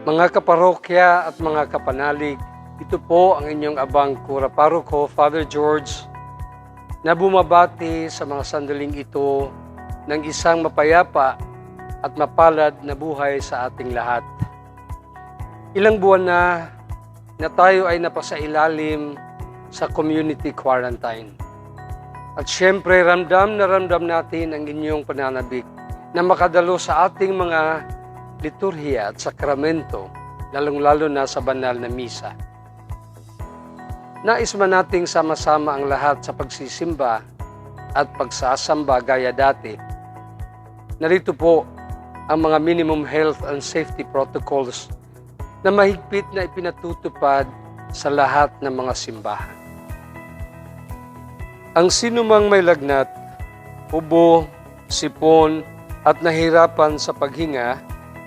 Mga kaparokya at mga kapanalig, ito po ang inyong abang kura paroko, Father George, na bumabati sa mga sandaling ito ng isang mapayapa at mapalad na buhay sa ating lahat. Ilang buwan na tayo ay napasailalim sa community quarantine. At syempre, ramdam na ramdam natin ang inyong pananabik na makadalo sa ating mga liturhiya at sakramento, lalong-lalo na sa banal na misa. Nais man nating sama-sama ang lahat sa pagsisimba at pagsasamba gaya dati. Narito po ang mga minimum health and safety protocols na mahigpit na ipinatutupad sa lahat ng mga simbahan. Ang sinumang may lagnat, ubo, sipon at nahirapan sa paghinga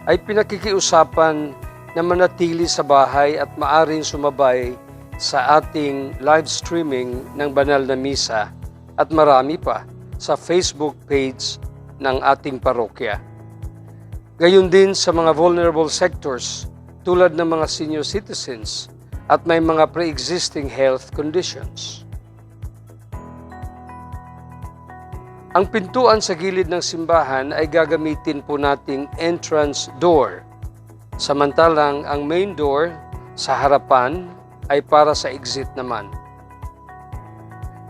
ay pinakikiusapan na manatili sa bahay at maaring sumabay sa ating live streaming ng banal na misa at marami pa sa Facebook page ng ating parokya. Gayon din sa mga vulnerable sectors tulad ng mga senior citizens at may mga pre-existing health conditions. Ang pintuan sa gilid ng simbahan ay gagamitin po nating entrance door. Samantalang ang main door sa harapan ay para sa exit naman.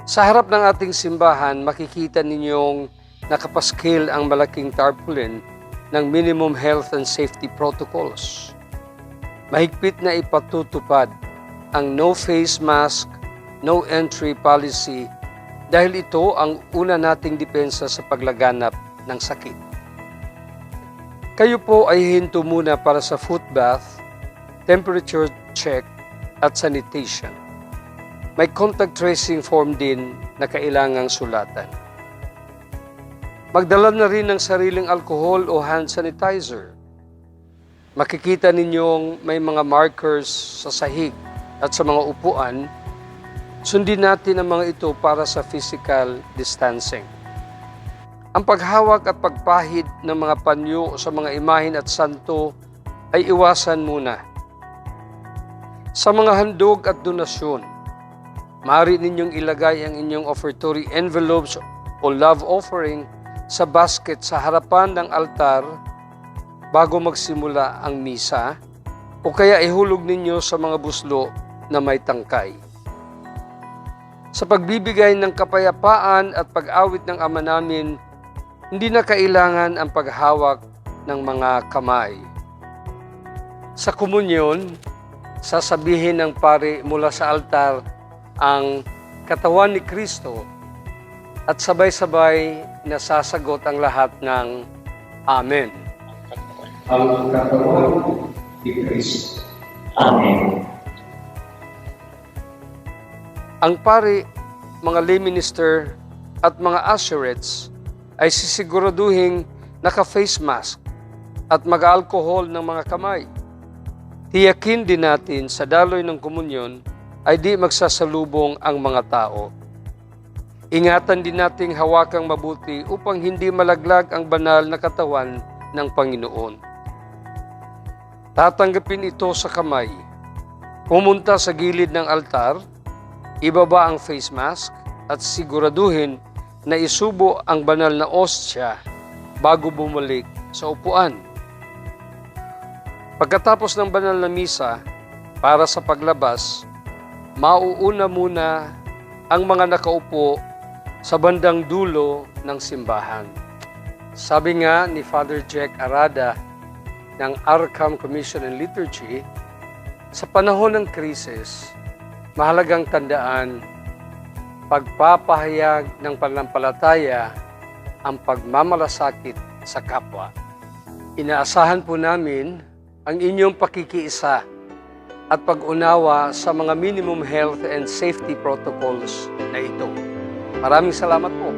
Sa harap ng ating simbahan, makikita ninyong nakapaskil ang malaking tarpaulin ng minimum health and safety protocols. Mahigpit na ipatutupad ang no face mask, no entry policy dahil ito ang una nating depensa sa paglaganap ng sakit. Kayo po ay hinto muna para sa foot bath, temperature check at sanitation. May contact tracing form din na kailangang sulatan. Magdala na rin ng sariling alcohol o hand sanitizer. Makikita ninyong may mga markers sa sahig at sa mga upuan. Sundin natin ang mga ito para sa physical distancing. Ang paghawak at pagpahid ng mga panyo sa mga imahen at santo ay iwasan muna. Sa mga handog at donasyon, maaari ninyong ilagay ang inyong offertory envelopes o love offering sa basket sa harapan ng altar bago magsimula ang misa o kaya ihulog ninyo sa mga buslo na may tangkay. Sa pagbibigay ng kapayapaan at pag-awit ng Ama namin, hindi na kailangan ang paghawak ng mga kamay. Sa komunyon, sasabihin ng pari mula sa altar ang katawan ni Kristo at sabay-sabay nasasagot ang lahat ng Amen. Ang katawan ni Kristo. Amen. Ang pari, mga lay minister at mga usherettes ay sisiguraduhing naka-face mask at mag-alcohol ng mga kamay. Tiyakin din natin sa daloy ng komunyon ay di magsasalubong ang mga tao. Ingatan din nating hawakang mabuti upang hindi malaglag ang banal na katawan ng Panginoon. Tatanggapin ito sa kamay, pumunta sa gilid ng altar, ibaba ang face mask at siguraduhin na isubo ang banal na ostya bago bumalik sa upuan. Pagkatapos ng banal na misa, para sa paglabas, mauuna muna ang mga nakaupo sa bandang dulo ng simbahan. Sabi nga ni Father Jack Arada ng Arkham Commission on Liturgy, sa panahon ng krisis, mahalagang tandaan, pagpapahayag ng pananampalataya ang pagmamalasakit sa kapwa. Inaasahan po namin ang inyong pakikiisa at pag-unawa sa mga minimum health and safety protocols na ito. Maraming salamat po.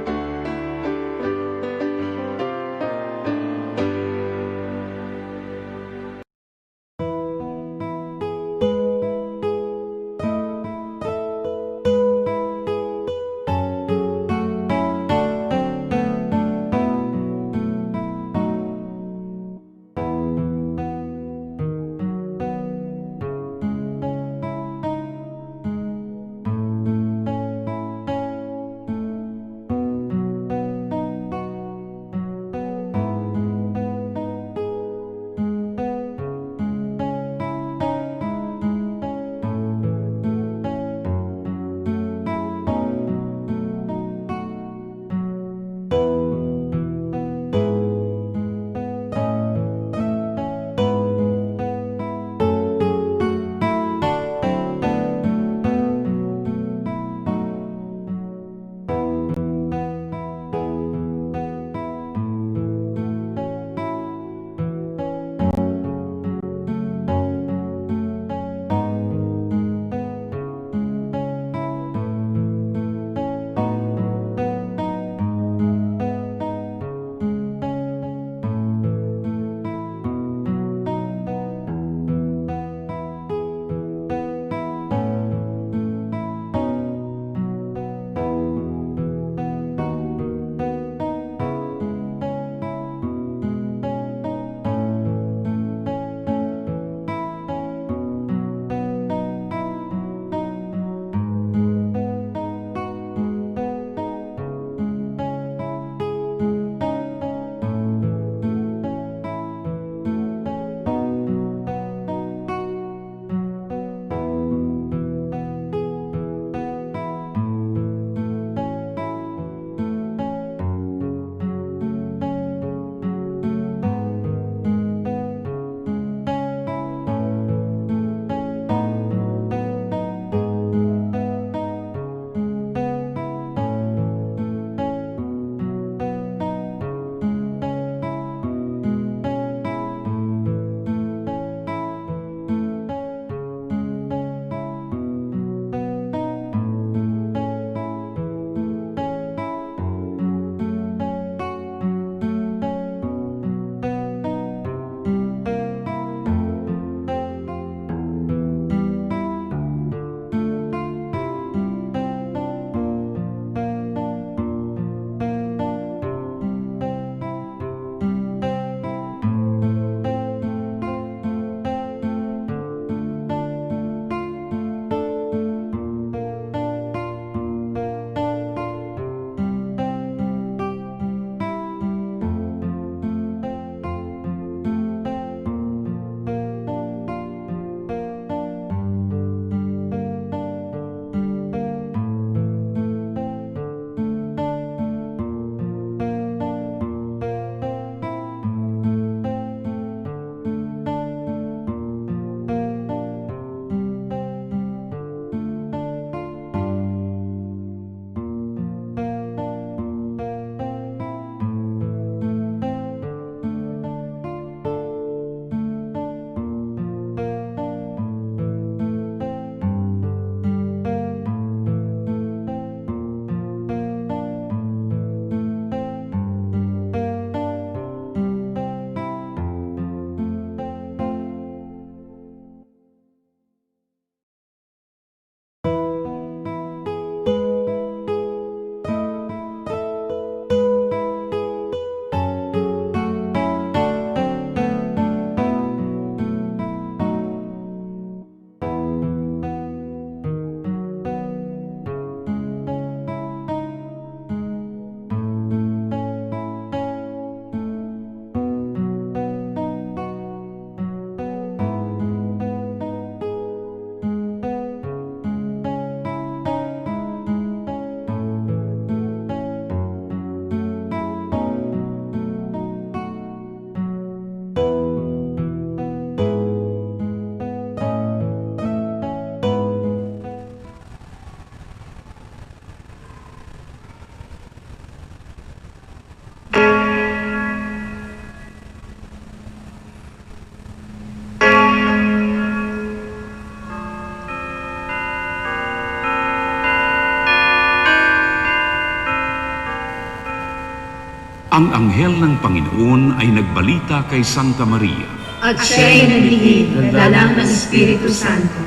Ang anghel ng Panginoon ay nagbalita kay Santa Maria. At siya'y naglihim ng dalang ng Espiritu Santo.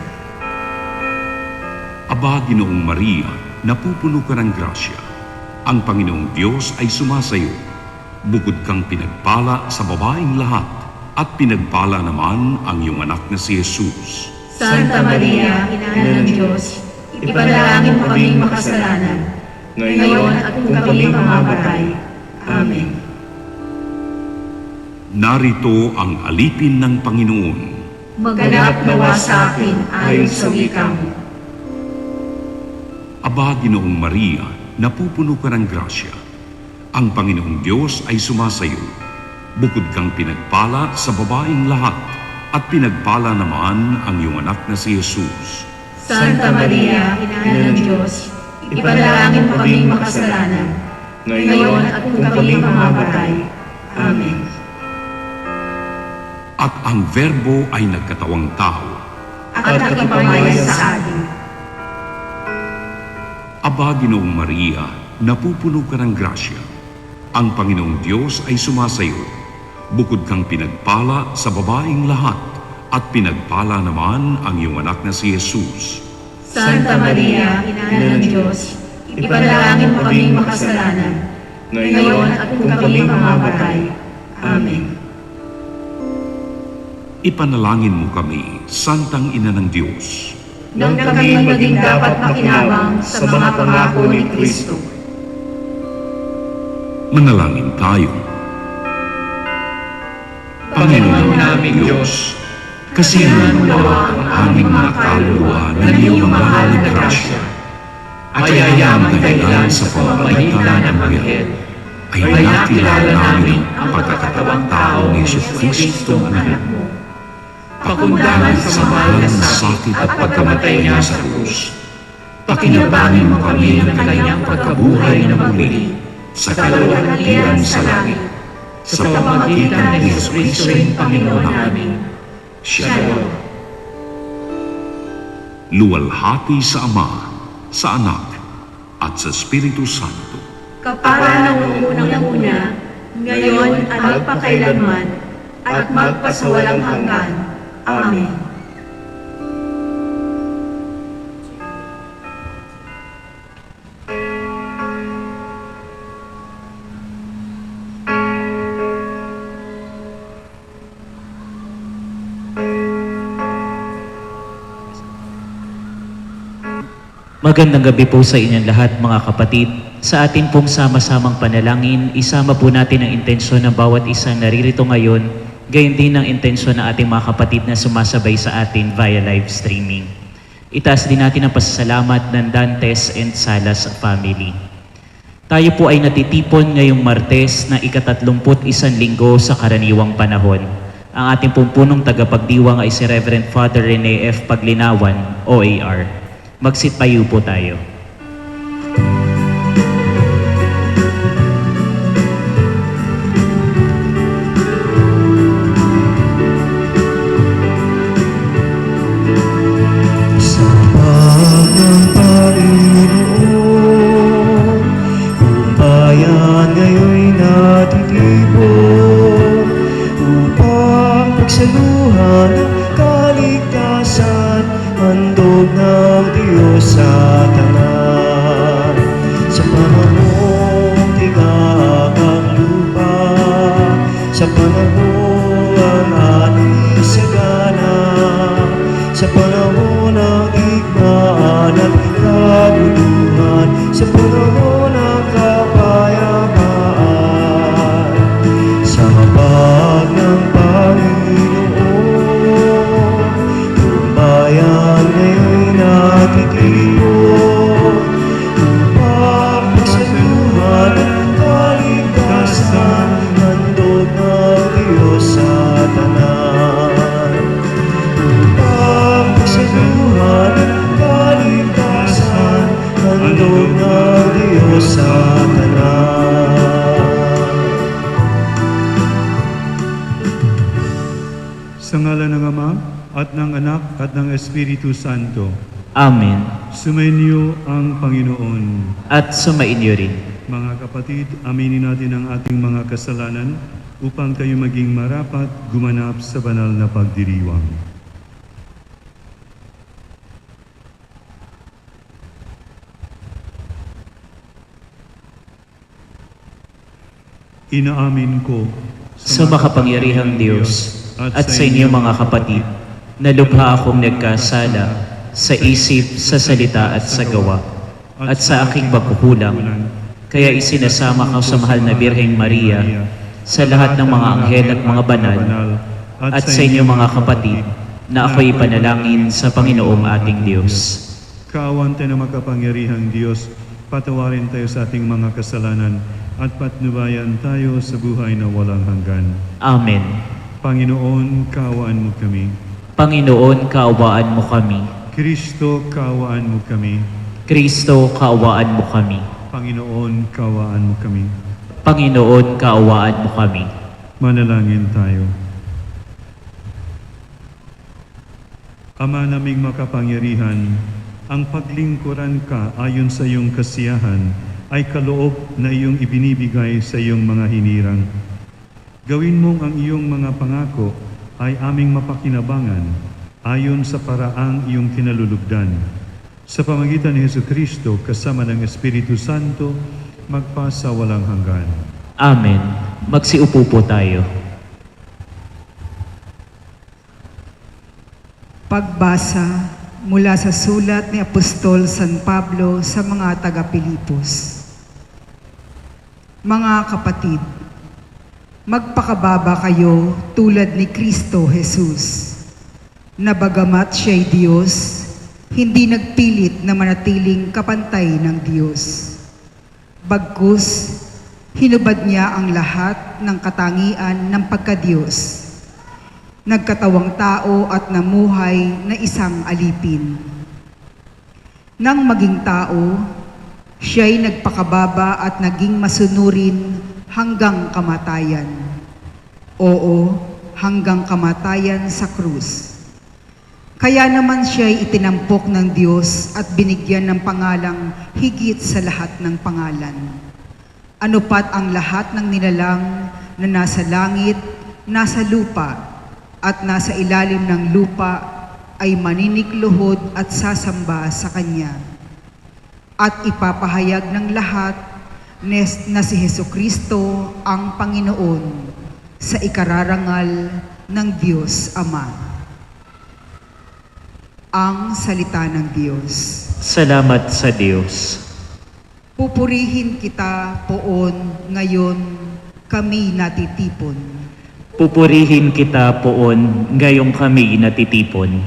Aba, Ginoong Maria, napupuno ka ng grasya. Ang Panginoong Diyos ay sumasayo. Bukod kang pinagpala sa babaeng lahat, at pinagpala naman ang iyong anak na si Jesus. Santa Maria, Ina ng Diyos, ipanalangin mo kaming makasalanan, ngayon at kung kami mamamatay. Amen. Narito ang alipin ng Panginoon. Maganap nawa sa akin ayon sa wika mo. Aba, Ginoong Maria, napupuno ka ng grasya. Ang Panginoong Diyos ay sumasayo. Bukod kang pinagpala sa babaeng lahat, at pinagpala naman ang iyong anak na si Jesus. Santa Maria, Ina ng Diyos, ipanalangin mo kaming makasalanan, ngayon at kung kami mamamatay. Amen. At ang Verbo ay nagkatawang tao. At nakipamayan sa atin. Aba, Ginoong Maria, napupuno ka ng grasya. Ang Panginoong Diyos ay sumasayo. Bukod kang pinagpala sa babaeng lahat, at pinagpala naman ang iyong anak na si Jesus. Santa Maria, Ina ng Diyos, ipanalangin mo kaming makasalanan, ngayon at kung kami mamamatay. Amen. Ipanalangin mo kami, Santang Ina ng Diyos. Nang kami maging dapat makinabang sa mga pangako ni Kristo. Manalangin tayo. Panginoon naming Diyos, kasiyahan mo nawa ang aming mga kaluluwa ng iyong mahal na grasya. At ayayang dahilan sa pamamagitan ng Anghel, ay nakilala namin ang pagkakatawang tao ni Jesucristo ang anak mo. Pakundangan sa mahal na sakit at pagkamatay niya sa krus. Pakinabangin mo kami ng kanyang pagkabuhay na muli sa kaluwalhatian sa langit. Sa pamamagitan ni Jesucristo rin Panginoon namin. Shalom. Luwalhati sa Ama, sa Anak, at sa Espiritu Santo. Kapara ng unang-una, ngayon at magpakailanman, at magpasawalang hanggan. Amen. Magandang gabi po sa inyong lahat mga kapatid. Sa atin pong sama-samang panalangin, isama po natin ang intensyon ng bawat isang naririto ngayon, gayon din ang intensyon ng ating mga kapatid na sumasabay sa atin via live streaming. Itaas din natin ang pasasalamat ng Dantes and Salas family. Tayo po ay natitipon ngayong Martes na ika-31 linggo sa karaniwang panahon. Ang ating pong punong tagapagdiwang ay si Reverend Father Rene F. Paglinawan, OAR. Magsitayo po tayo. Sa ng Panginoon, kung bayan ngayon'y natitipon, upang pagsaluhan ang kaligtasan, handog ng Diyos sa tanan. Sa panahong tigak ang lupa, sa panahon ang ating sagana, sa panahon ng digmaan at kaguluhan, sa panahon ng kapayapaan, sa habag ng Panginoon, kung bayan ngayon'y natitipon, upang pagsaluhan ang kaligtasan, handog ng Diyos sa tanan. Upang pagsaluhan ang kaligtasan, handog ng Diyos sa tanan. Sa ngalan ng Ama, at ng Anak, at ng Espiritu Santo. Amen. Sumainyo ang Panginoon. At sumainyo rin. Mga kapatid, aminin natin ang ating mga kasalanan upang kayo maging marapat gumanap sa banal na pagdiriwang. Inaamin ko Sa makapangyarihang Diyos at sa inyo mga kapatid, na lubha akong nagkasala sa isip, sa salita at sa gawa, at sa aking pagkukulang. Kaya isinasama ka sa mahal na Birheng Maria, sa lahat ng mga anghel at mga banal, at sa inyo mga kapatid, na ako'y ipanalangin sa Panginoong ating Diyos. Kaawan tayo ng makapangyarihang Diyos, patawarin tayo sa ating mga kasalanan at patnubayan tayo sa buhay na walang hanggan. Amen. Panginoon, kaawaan mo kami. Panginoon, kaawaan mo kami. Kristo, kaawaan mo kami. Kristo, kaawaan mo kami. Panginoon, kaawaan mo kami. Panginoon, kaawaan mo kami. Manalangin tayo. Ama naming makapangyarihan, ang paglingkuran ka ayon sa iyong kasiyahan ay kaloob na iyong ibinibigay sa iyong mga hinirang. Gawin mong ang iyong mga pangako ay aming mapakinabangan ayon sa paraang iyong kinalulugdan. Sa pamagitan ni Jesucristo kasama ng Espiritu Santo, magpasa walang hanggan. Amen. Magsiupo po tayo. Pagbasa mula sa sulat ni Apostol San Pablo sa mga taga-Pilipos. Mga kapatid, magpakababa kayo tulad ni Kristo Jesus, na bagamat siya'y Diyos, hindi nagpilit na manatiling kapantay ng Diyos. Bagkus, hinubad niya ang lahat ng katangian ng pagka-Diyos. Nagkatawang tao at namuhay na isang alipin. Nang maging tao, siya'y nagpakababa at naging masunurin hanggang kamatayan. Oo, hanggang kamatayan sa krus. Kaya naman siya'y itinampok ng Diyos at binigyan ng pangalang higit sa lahat ng pangalan. Ano pat ang lahat ng nilalang na nasa langit, nasa lupa, at nasa ilalim ng lupa ay maninikluhod at sasamba sa Kanya. At ipapahayag ng lahat na si Jesucristo ang Panginoon sa ikararangal ng Diyos Ama. Ang salita ng Diyos. Salamat sa Diyos. Pupurihin kita, Poon, ngayon kami natitipon. Pupurihin kita poon, ngayong kami natitipon.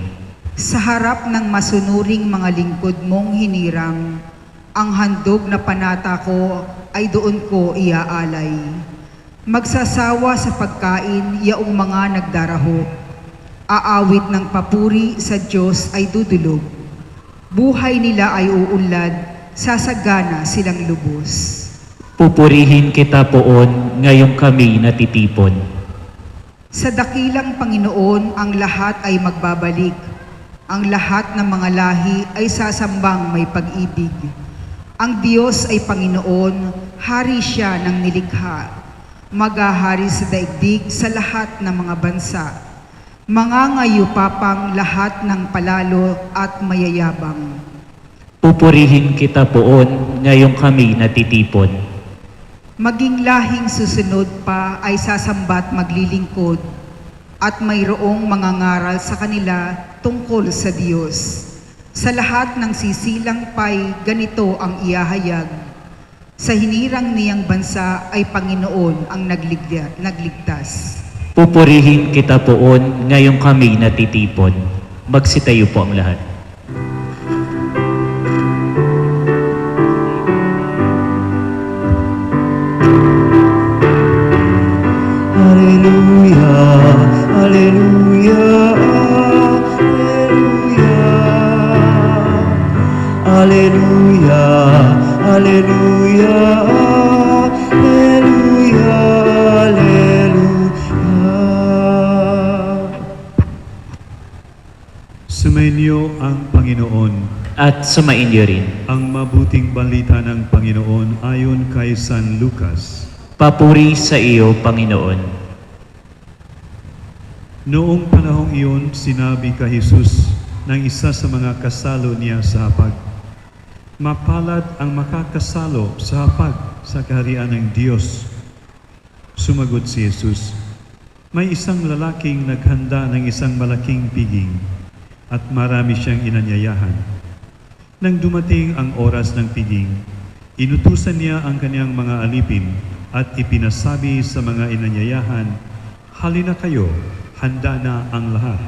Sa harap ng masunuring mga lingkod mong hinirang, ang handog na panata ko ay doon ko iaalay. Magsasawa sa pagkain yaong mga nagdaraho. Aawit ng papuri sa Diyos ay dudulog. Buhay nila ay uunlad, sasagana silang lubos. Pupurihin kita poon, ngayong kami natitipon. Sa dakilang Panginoon, ang lahat ay magbabalik. Ang lahat ng mga lahi ay sasambang may pag-ibig. Ang Diyos ay Panginoon, hari siya ng nilikha. Maghahari sa daigdig sa lahat ng mga bansa. Mangangayupapang lahat ng palalo at mayayabang. Pupurihin kita poon, ngayong kami natitipon. Maging lahing susunod pa ay sasambat maglilingkod at mayroong mga ngaral sa kanila tungkol sa Diyos. Sa lahat ng sisilang pa'y ganito ang iahayag. Sa hinirang niyang bansa ay Panginoon ang nagligtas. Pupurihin kita poon, ngayong kami natitipon. Magsitayo po ang lahat. Hallelujah, Hallelujah, Hallelujah, Hallelujah, Hallelujah, Hallelujah, Hallelujah. Sumainyo ang Panginoon. at sumainyo rin. Ang mabuting balita ng Panginoon ayon kay San Lucas. Papuri sa iyo, Panginoon. Noong panahong iyon, sinabi kay Jesus ng isa sa mga kasalo niya sa hapag, "Mapalad ang makakasalo sa hapag sa kaharian ng Diyos." Sumagot si Jesus, "May isang lalaking naghanda ng isang malaking piging at marami siyang inanyayahan. Nang dumating ang oras ng piging, inutusan niya ang kanyang mga alipin at ipinasabi sa mga inanyayahan, 'Halina kayo, handa na ang lahat.'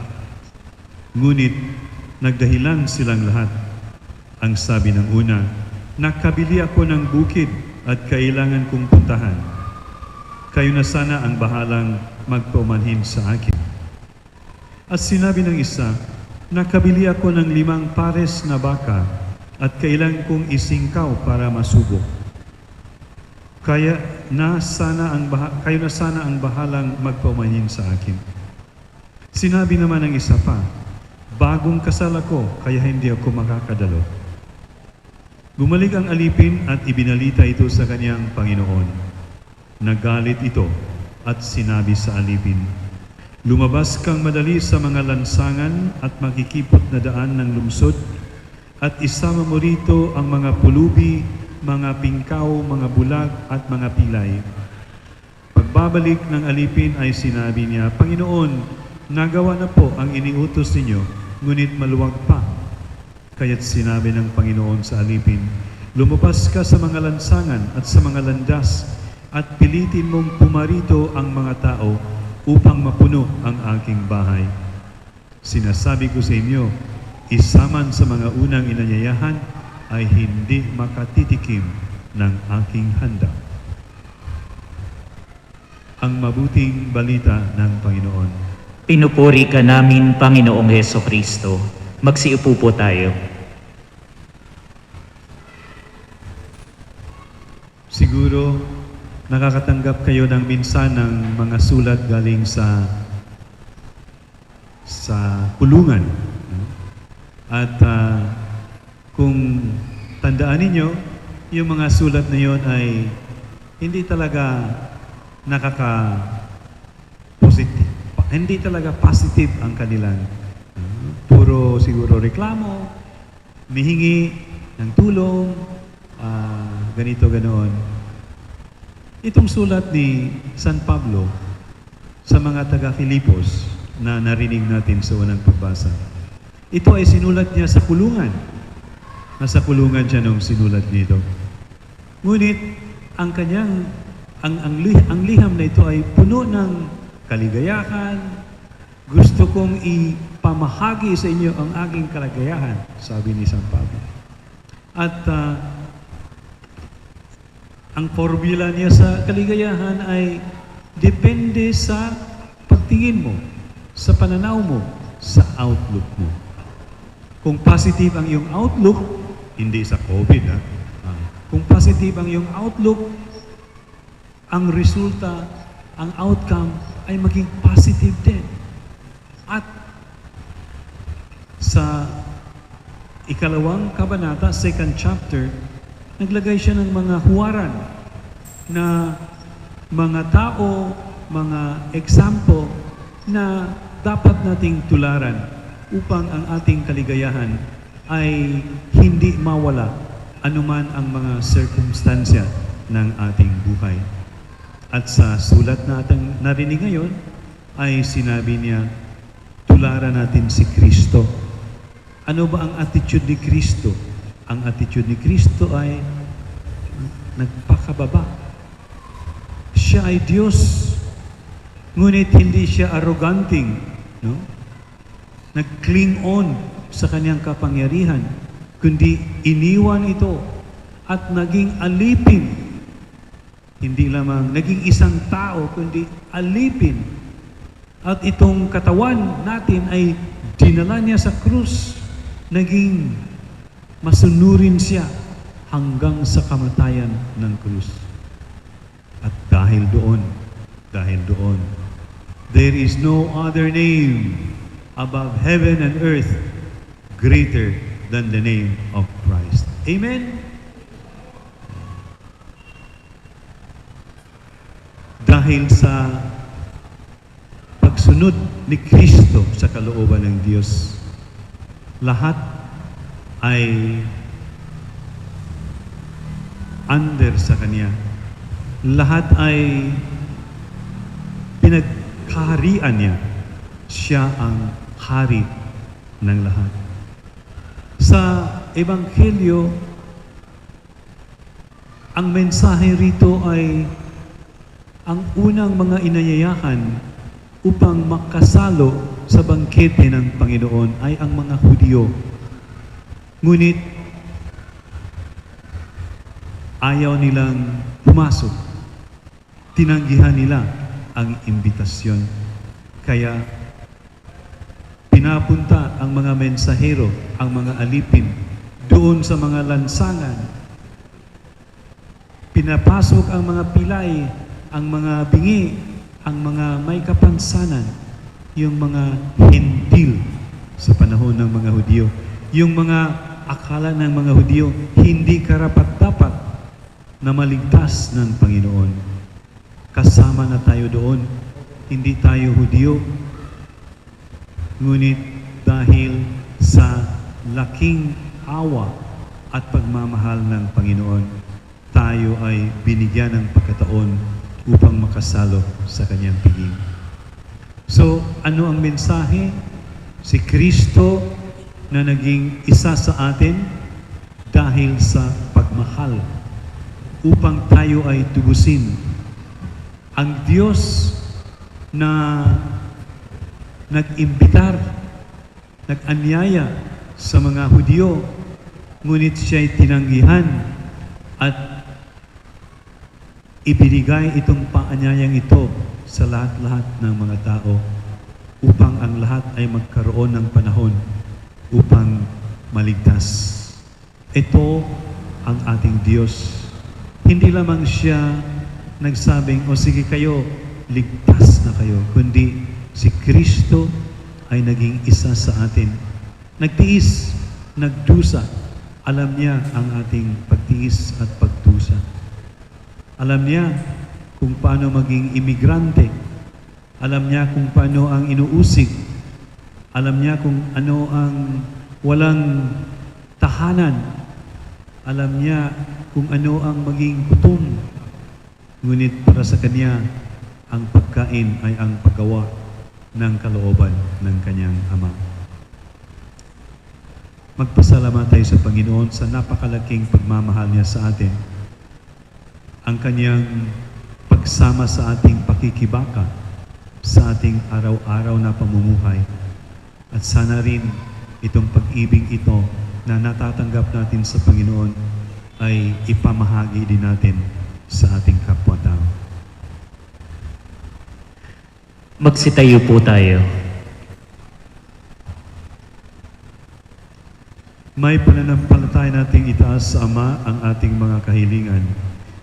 Ngunit nagdahilan silang lahat. Ang sabi ng una, 'Nakabili ako ng bukid at kailangan kong puntahan. Kayo na sana ang bahalang magpaumanhin sa akin.' At sinabi ng isa, 'Nakabili ako ng 5 pares na baka at kailangan kong isingkaw para masubok. Kayo na sana ang bahalang magpaumanhin sa akin.' Sinabi naman ng isa pa, 'Bagong kasal ako, kaya hindi ako makakadalo.' Bumalik ang alipin at ibinalita ito sa kanyang Panginoon. Nagalit ito at sinabi sa alipin, 'Lumabas kang madali sa mga lansangan at makikipot na daan ng lungsod at isama mo rito ang mga pulubi, mga pingkaw, mga bulag at mga pilay.' Pagbabalik ng alipin ay sinabi niya, 'Panginoon, nagawa na po ang iniutos ninyo, ngunit maluwag pa.' Kaya't sinabi ng Panginoon sa alipin, 'Lumabas ka sa mga lansangan at sa mga landas at pilitin mong pumarito ang mga tao upang mapuno ang aking bahay. Sinasabi ko sa inyo, isaman sa mga unang inanyayahan ay hindi makatitikim ng aking handa.'" Ang mabuting balita ng Panginoon. Pinupuri ka namin, Panginoong Hesukristo. Magsiupo po tayo. Siguro nakakatanggap kayo ng minsan ng mga sulat galing sa kulungan. At kung tandaan ninyo, yung mga sulat na yon ay hindi talaga positive. Hindi talaga positive ang kanilang. Puro siguro reklamo, mihingi ng tulong, ganito, ganoon. Itong sulat ni San Pablo sa mga taga-Filipos na narinig natin sa unang pagbasa, ito ay sinulat niya sa kulungan. Nasa kulungan siya nung sinulat nito. Ngunit ang kanyang ang liham na ito ay puno ng kaligayahan. Gusto kong ipamahagi sa inyo ang aking kaligayahan, sabi ni San Pablo. At ang formula niya sa kaligayahan ay depende sa pagtingin mo, sa pananaw mo, sa outlook mo. Kung positive ang iyong outlook, hindi sa COVID, kung positive ang iyong outlook, ang resulta, ang outcome ay maging positive din. At sa ikalawang kabanata, 2nd chapter, naglagay siya ng mga huwaran na mga tao, mga example na dapat nating tularan upang ang ating kaligayahan ay hindi mawala anuman ang mga sirkumstansya ng ating buhay. At sa sulat natin narinig ngayon ay sinabi niya, tularan natin si Kristo. Ano ba ang attitude ni Kristo? Ang attitude ni Kristo ay nagpakababa. Siya ay Diyos, ngunit hindi siya arroganting, no? Nag-cling on sa kanyang kapangyarihan, kundi iniwan ito at naging alipin. Hindi lamang naging isang tao, kundi alipin. At itong katawan natin ay dinala niya sa krus. Naging masunurin siya hanggang sa kamatayan ng krus. At dahil doon, there is no other name above heaven and earth greater than the name of Christ. Amen? Dahil sa pagsunod ni Kristo sa kalooban ng Diyos, lahat ay under sa Kanya. Lahat ay pinagkaharian niya. Siya ang hari ng lahat. Sa Ebanghelyo, ang mensahe rito ay ang unang mga inayayahan upang makasalo sa bangkete ng Panginoon ay ang mga Hudyo. Ngunit ayaw nilang pumasok. Tinanggihan nila ang imbitasyon. Kaya pinapunta ang mga mensahero, ang mga alipin, doon sa mga lansangan. Pinapasok ang mga pilay, ang mga bingi, ang mga may kapansanan, yung mga Hentil sa panahon ng mga Hudyo. Yung mga akala ng mga Hudyo, hindi karapat-dapat na maligtas ng Panginoon. Kasama na tayo doon. Hindi tayo Hudyo. Ngunit dahil sa laking awa at pagmamahal ng Panginoon, tayo ay binigyan ng pagkataon upang makasalo sa Kanyang piling. So, ano ang mensahe? Si Kristo na naging isa sa atin dahil sa pagmahal upang tayo ay tubusin. Ang Diyos na nag-imbitar, nag-anyaya sa mga Hudyo, ngunit siya'y tinanggihan at ibinigay itong paanyayang ito sa lahat-lahat ng mga tao upang ang lahat ay magkaroon ng panahon upang maligtas. Ito ang ating Diyos. Hindi lamang siya nagsabing, o sige kayo, ligtas na kayo, kundi si Kristo ay naging isa sa atin. Nagtiis, nagdusa. Alam niya ang ating pagtiis at pagdusa. Alam niya kung paano maging imigrante. Alam niya kung paano ang inuusig. Alam niya kung ano ang walang tahanan. Alam niya kung ano ang maging gutom. Ngunit para sa Kanya, ang pagkain ay ang paggawa ng kalooban ng Kanyang Ama. Magpasalamat tayo sa Panginoon sa napakalaking pagmamahal niya sa atin. Ang Kanyang pagsama sa ating pakikibaka, sa ating araw-araw na pamumuhay. At sana rin itong pag-ibig ito na natatanggap natin sa Panginoon ay ipamahagi din natin sa ating kapwa-tao. Magsitayo po tayo. May pananampalataya nating itaas sa Ama ang ating mga kahilingan.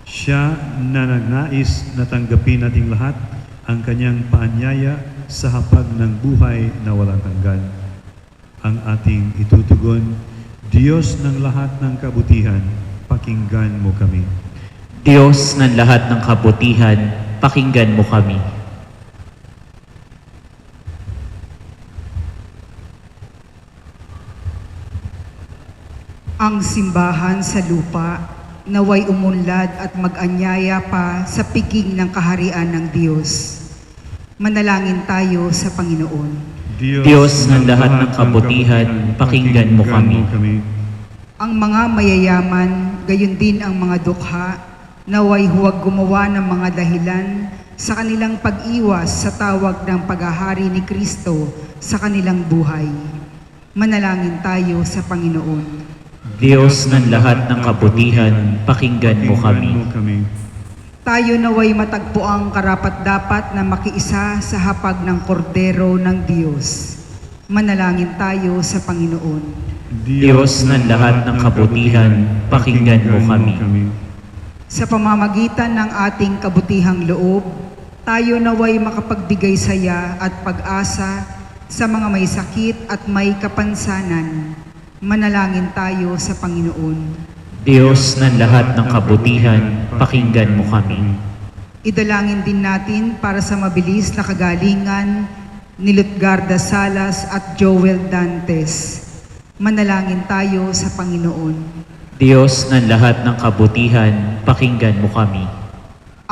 Siya na nagnais na tanggapin nating lahat ang Kanyang paanyaya sa hapag ng buhay na walang hanggan. Ang ating itutugon, Diyos ng lahat ng kabutihan, pakinggan mo kami. Diyos ng lahat ng kabutihan, pakinggan mo kami. Ang simbahan sa lupa, naway umunlad at mag-anyaya pa sa piging ng kaharian ng Diyos. Manalangin tayo sa Panginoon. Diyos ng lahat ng kabutihan, pakinggan mo kami. Ang mga mayayaman, gayon din ang mga dukha, naway huwag gumawa ng mga dahilan sa kanilang pag-iwas sa tawag ng paghahari ni Kristo sa kanilang buhay. Manalangin tayo sa Panginoon. Diyos ng lahat ng kabutihan, pakinggan mo kami. Tayo naway matagpo ang karapat-dapat na makiisa sa hapag ng kordero ng Diyos. Manalangin tayo sa Panginoon. Diyos ng lahat ng kabutihan, pakinggan mo kami. Sa pamamagitan ng ating kabutihang loob, tayo naway makapagbigay saya at pag-asa sa mga may sakit at may kapansanan. Manalangin tayo sa Panginoon. Diyos ng lahat ng kabutihan, pakinggan mo kami. Idalangin din natin para sa mabilis na kagalingan ni Lutgarda Salas at Joel Dantes. Manalangin tayo sa Panginoon. Diyos ng lahat ng kabutihan, pakinggan mo kami.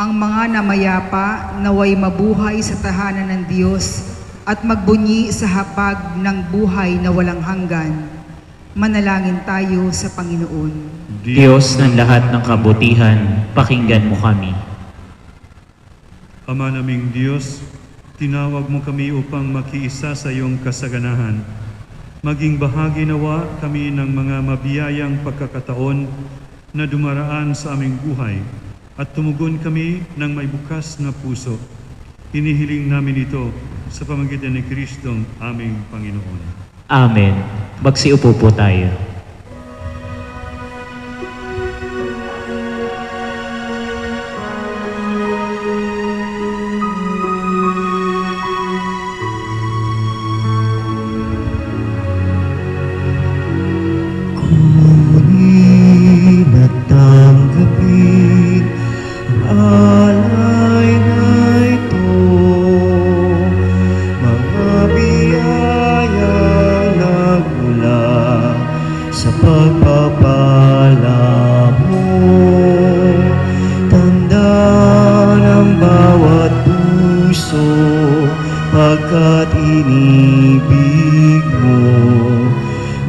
Ang mga namayapa naway mabuhay sa tahanan ng Diyos at magbunyi sa hapag ng buhay na walang hanggan. Manalangin tayo sa Panginoon. Diyos ng lahat ng kabutihan, pakinggan mo kami. Ama naming Diyos, tinawag mo kami upang makiisa sa iyong kasaganahan. Maging bahagi nawa kami ng mga mabiyayang pagkakataon na dumaraan sa aming buhay at tumugon kami ng may bukas na puso. Hinihiling namin ito sa pamamagitan ni Kristong aming Panginoon. Amen. Magsiupo po tayo. Kunin at tanggapin ang alay na ito, mga biyayang nagmula sa pagpapala mo. Tanda ng bawat puso pagkat inibig mo.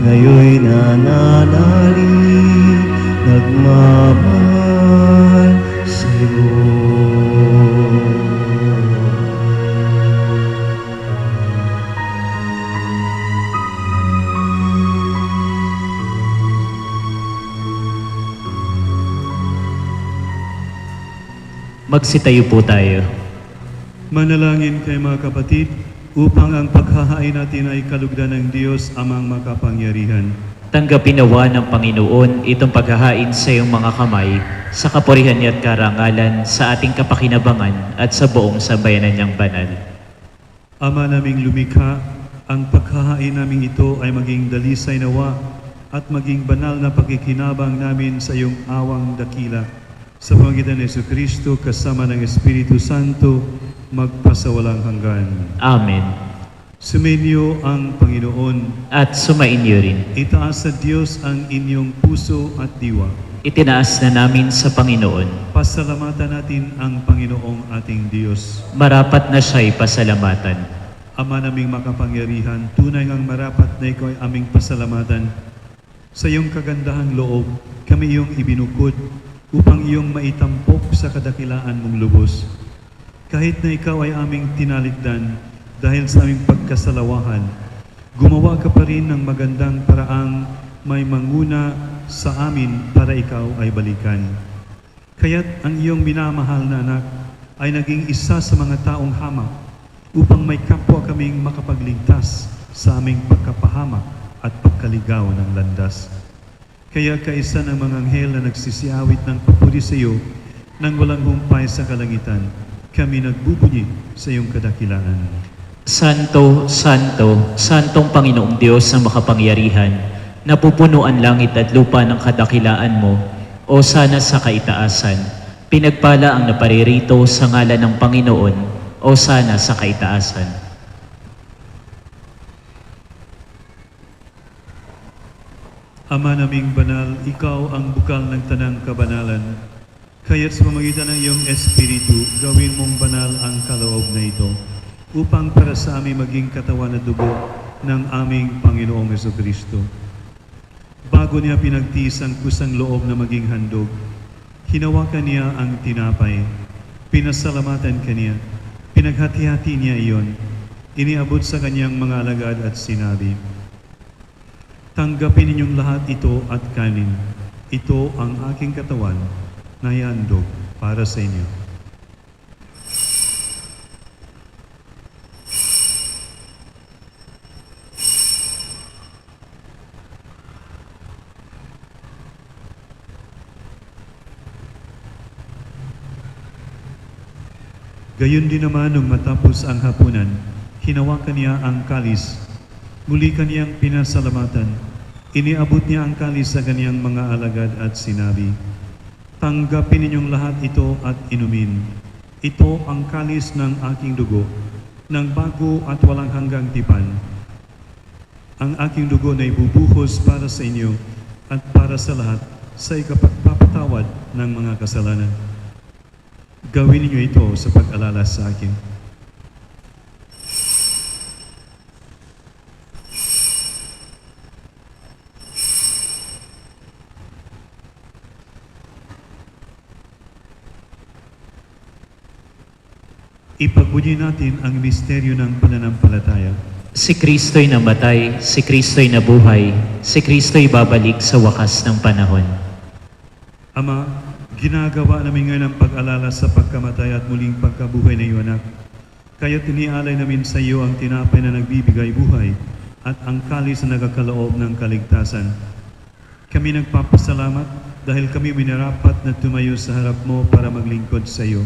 Ngayon'y nananalig, nagmamahal sa'yo. Magsitayo po tayo. Manalangin kayo mga kapatid, upang ang paghahain natin ay kalugdan ng Diyos amang makapangyarihan. Tanggapin nawa ng Panginoon itong paghahain sa iyong mga kamay sa kapurihan niya at karangalan sa ating kapakinabangan at sa buong sambayanan niyang banal. Ama naming lumikha, ang paghahain namin ito ay maging dalisay nawa at maging banal na pakikinabang namin sa iyong awang dakila. Sa pamamagitan ni Jesucristo kasama ng Espiritu Santo, magpasawalang hanggan. Amen. Sumainyo ang Panginoon. At sumainyo rin. Itaas sa Diyos ang inyong puso at diwa. Itinaas na namin sa Panginoon. Pasalamatan natin ang Panginoong ating Diyos. Marapat na siya'y pasalamatan. Ama naming makapangyarihan, tunay ngang marapat na ikaw ay aming pasalamatan. Sa iyong kagandahang loob, kami iyong ibinukod upang iyong maitampok sa kadakilaan mong lubos. Kahit na ikaw ay aming tinalikdan dahil sa aming pagkasalawahan, gumawa ka pa rin ng magandang paraang may manguna sa amin para ikaw ay balikan. Kaya't ang iyong minamahal na anak ay naging isa sa mga taong hamak upang may kapwa kaming makapagligtas sa aming pagkapahamak at pagkaligaw ng landas. Kaya kaisa ng mga anghel na nagsisiawit ng papuri sa iyo nang walang humpay sa kalangitan, kami nagbubunyi sa iyong kadakilaan. Santo, Santo, Santong Panginoong Diyos na makapangyarihan, napupunuan langit at lupa ng kadakilaan mo, o sana sa kaitaasan, pinagpala ang naparirito sa ngalan ng Panginoon, o sana sa kaitaasan. Ama naming banal, ikaw ang bukal ng tanang kabanalan. Kaya't sa pamamagitan ng iyong Espiritu, gawin mong banal ang kaloob na ito, upang para sa amin maging katawan at dugo ng aming Panginoong Jesucristo. Bago niya pinagtiis ang kusang loob na maging handog, hinawakan niya ang tinapay, pinasalamatan kaniya, pinaghati-hati niya iyon, iniabot sa kanyang mga alagad at sinabi, "Tanggapin ninyong lahat ito at kanin. Ito ang aking katawan na ihandog para sa inyo." Gayon din naman nung matapos ang hapunan, hinawakan niya ang kalis, muli kaniyang pinasalamatan, Iniabot niya ang kalis sa kaniyang mga alagad at sinabi, "Tanggapin ninyong lahat ito at inumin. Ito ang kalis ng aking dugo, ng bago at walang hanggang tipan. Ang aking dugo na ibubuhos para sa inyo at para sa lahat sa ikapagpapatawad ng mga kasalanan. Gawin ninyo ito sa pag-alala sa akin." Ipagbuti natin ang misteryo ng pananampalataya. Si Kristo'y namatay, si Kristo'y nabuhay, si Kristo'y babalik sa wakas ng panahon. Ama, ginagawa namin ngayon ang pag-alala sa pagkamatay at muling pagkabuhay ng iyong anak. Kaya tinialay namin sa iyo ang tinapay na nagbibigay buhay at ang kalis na nagkakaloob ng kaligtasan. Kami nagpapasalamat dahil kami minarapat na tumayo sa harap mo para maglingkod sa iyo.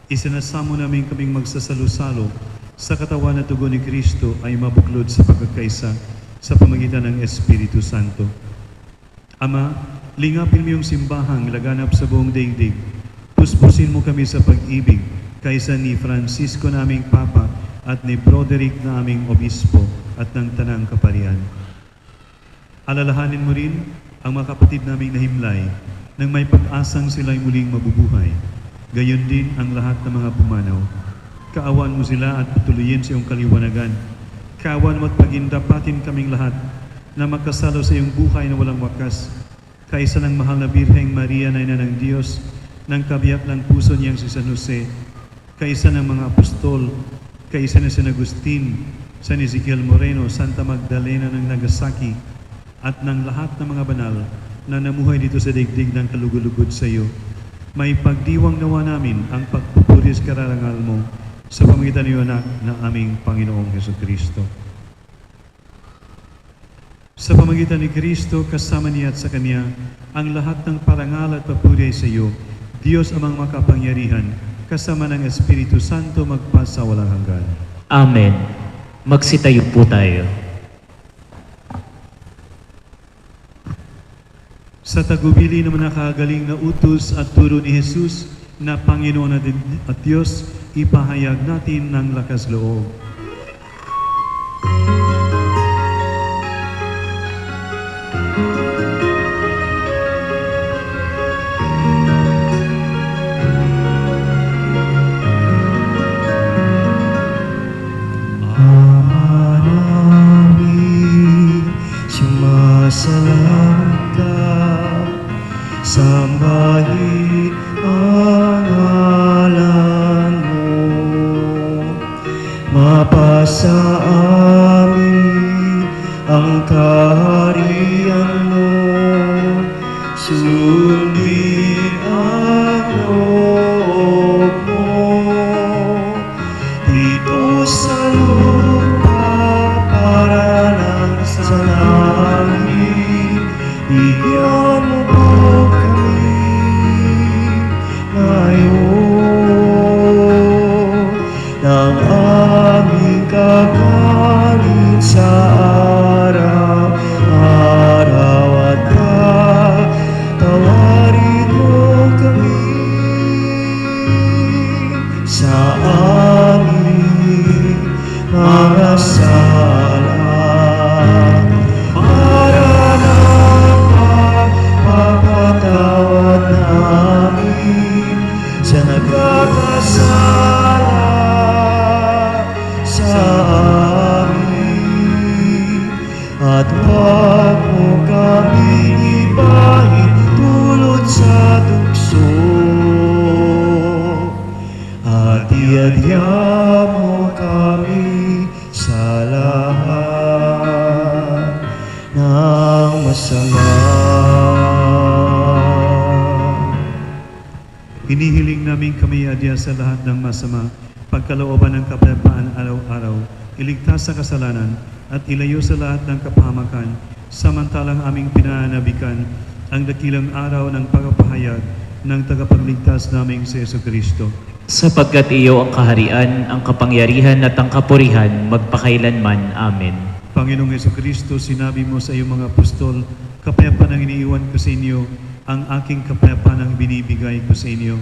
Isinasamo namin kaming magsasalo-salo sa katawan at dugo ni Kristo ay mabuklod sa pagkakaisa sa pamagitan ng Espiritu Santo. Ama, lingapin mo yung simbahang laganap sa buong daigdig. Puspusin mo kami sa pag-ibig kaysa ni Francisco naming Papa at ni Broderick na aming Obispo at ng Tanang Kaparian. Alalahanin mo rin ang mga kapatid naming nahimlay nang may pag-asang sila'y muling mabubuhay. Gayon din ang lahat ng mga pumanaw. Kaawan mo sila at patuloyin sa iyong kaliwanagan. Kaawan mo at pagindapatin kaming lahat na makasalo sa iyong buhay na walang wakas. Kaisa ng mahal na Birheng Maria na ina ng Diyos, ng kabiyak ng puso niyang si San Jose, kaisa ng mga apostol, kaisa ng San Agustin, San Ezekiel Moreno, Santa Magdalena ng Nagasaki, at ng lahat ng mga banal na namuhay dito sa daigdig ng kalugod-lugod sa iyo. May pagdiwang nawa namin ang pagpupuris kararangal mo sa pamagitan niyo anak na aming Panginoong Jesucristo. Sa pamagitan ni Kristo, kasama niya at sa Kanya, ang lahat ng parangal at papuri sa iyo, Diyos amang makapangyarihan, kasama ng Espiritu Santo magpasa walang hanggan. Amen. Magsitayo po tayo. Sa tagubili naman nakagaling na utos at turo ni Jesus na Panginoon at Diyos, ipahayag natin ng lakas loob. Ama namin, sumasalamat ka, sambahin ang ngalan mo, mapasa amin ang kaharian mo, sundin ang loob mo, dito sa lupa para lang sa langit. Bigyan mo po kami ngayon ng aming kakanin sa araw-araw at patawarin mo kami sa aming mga sala para mapatawad namin sa nagkakasala sa amin, at huwag mo kaming ibahin dulot sa tukso, at iadya mo kami sa lahat ng masama. Hinihiling namin kami adya sa lahat ng masama, pagkalooban ng kapayapaan araw-araw, iligtas sa kasalanan, at ilayo sa lahat ng kapahamakan, samantalang aming pinanabikan ang dakilang araw ng pagpapahayag ng tagapagligtas naming si Jesucristo. Sapagkat iyo ang kaharian, ang kapangyarihan at ang kapurihan magpakailanman. Amen. Panginoong Jesucristo, sinabi mo sa iyong mga apostol, kapayapaan ang iniiwan ko sa inyo, ang aking kapayapaan ang binibigay ko sa inyo.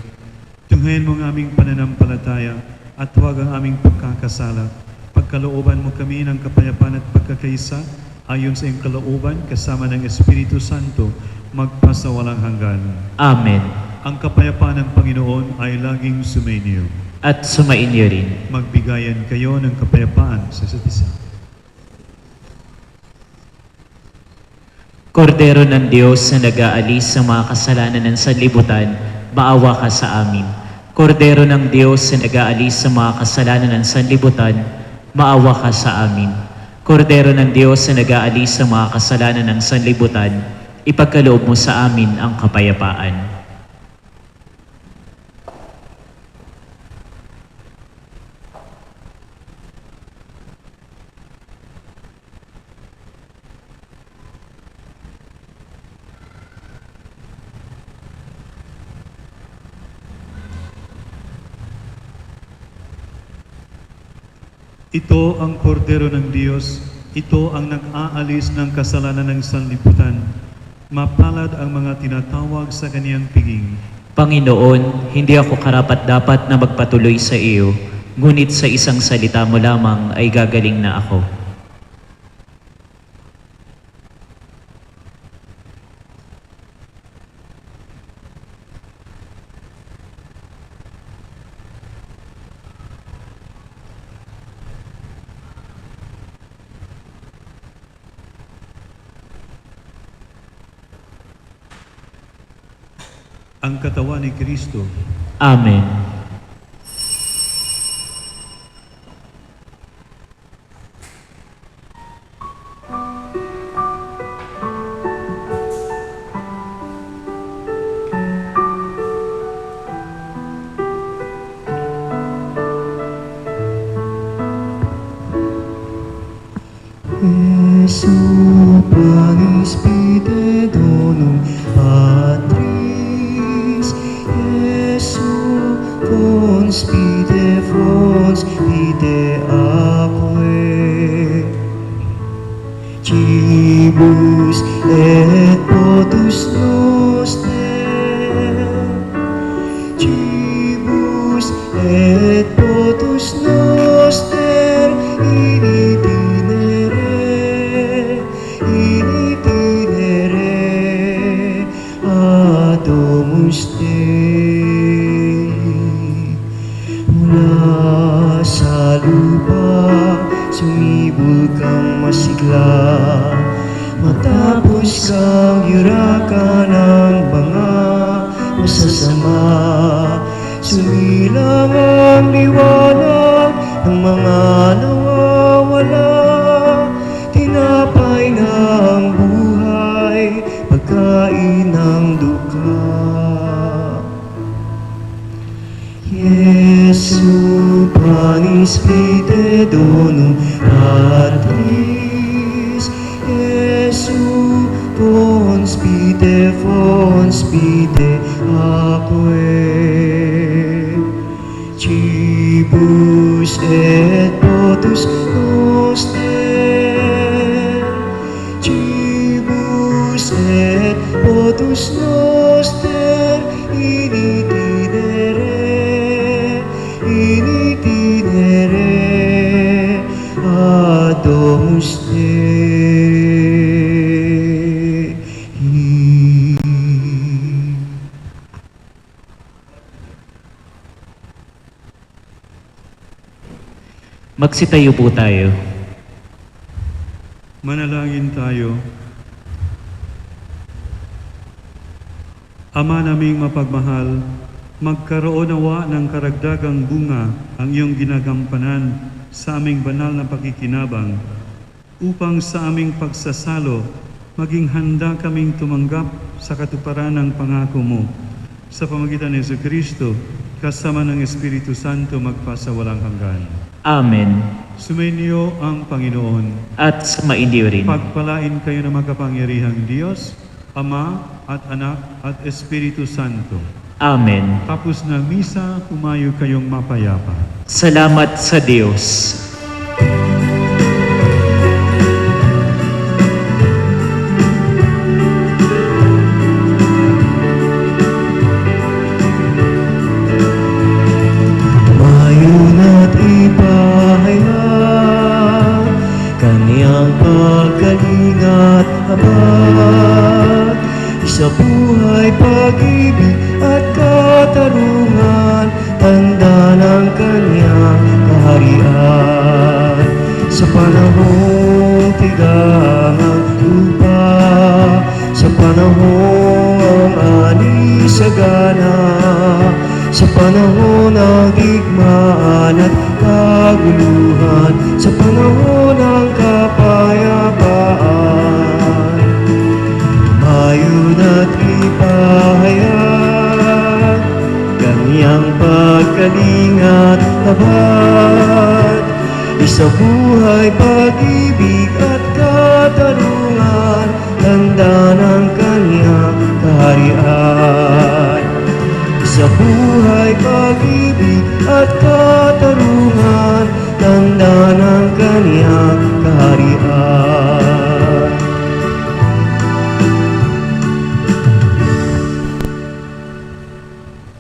Tunghayan mo ang aming pananampalataya at huwag ang aming pagkakasala. Pagkalooban mo kami ng kapayapaan at pagkakaisa, ayon sa iyong kalooban, kasama ng Espiritu Santo, magpasawalang hanggan. Amen. Ang kapayapaan ng Panginoon ay laging sumainyo. At sumainyo rin. Magbigayan kayo ng kapayapaan sa isa't isa. Kordero ng Diyos na nag-aalis sa mga kasalanan ng sanlibutan, maawa ka sa amin. Kordero ng Diyos na nag-aalis sa mga kasalanan ng sanlibutan, maawa ka sa amin. Kordero ng Diyos na nag-aalis sa mga kasalanan ng sanlibutan, ipagkaloob mo sa amin ang kapayapaan. Ito ang kordero ng Diyos, ito ang nag-aalis ng kasalanan ng sanlibutan. Mapalad ang mga tinatawag sa kaniyang piging. Panginoon, hindi ako karapat-dapat na magpatuloy sa iyo, ngunit sa isang salita mo lamang ay gagaling na ako. Ang katawan ni Kristo. Amen. Jesu Panis Pite Donum Patris, Jesu Fons Pite Aquae, Cibus et potus noster, Cibus et potus noster, in itinere ad Domus Dei. Mula sa lupa, sumibol kang masigla, matapos kang yurakan ng mga masasama. Sumilang ang liwanag ng mga nawawala, tinapay ng buhay, pagkain ng duka. Jesu Panis Pite Donum Patris, Jesu Fons Pite Aquae, Cibus et potus noster, Cibus et potus noster, in itinere ad Domus Dei. Magsitayo po tayo. Manalangin tayo. Ama naming mapagmahal, magkaroon nawa ng karagdagang bunga ang iyong ginagampanan sa aming banal na pakikinabang, upang sa aming pagsasalo, maging handa kaming tumanggap sa katuparan ng pangako mo. Sa pamagitan ni Jesucristo, kasama ng Espiritu Santo, magpasawalang hanggan. Amen. Sumainyo ang Panginoon. At sumainyo rin. Pagpalain kayo ng makapangyarihang Diyos, Ama at Anak at Espiritu Santo. Amen. Tapos ng misa, humayo kayong mapayapa. Salamat sa Diyos. pagkalingat abad, sa buhay pag-ibig at katarungan, tanda ng kanyang kaharian. Sa panahong tigang lupa, sa panahong ang ani sagana, sa panahon ng digmaan at kaguluhan, sa panahon ng kapayapaan, mayon at ipahayag kanyang pagkalingat abad, sa buhay pag-ibig at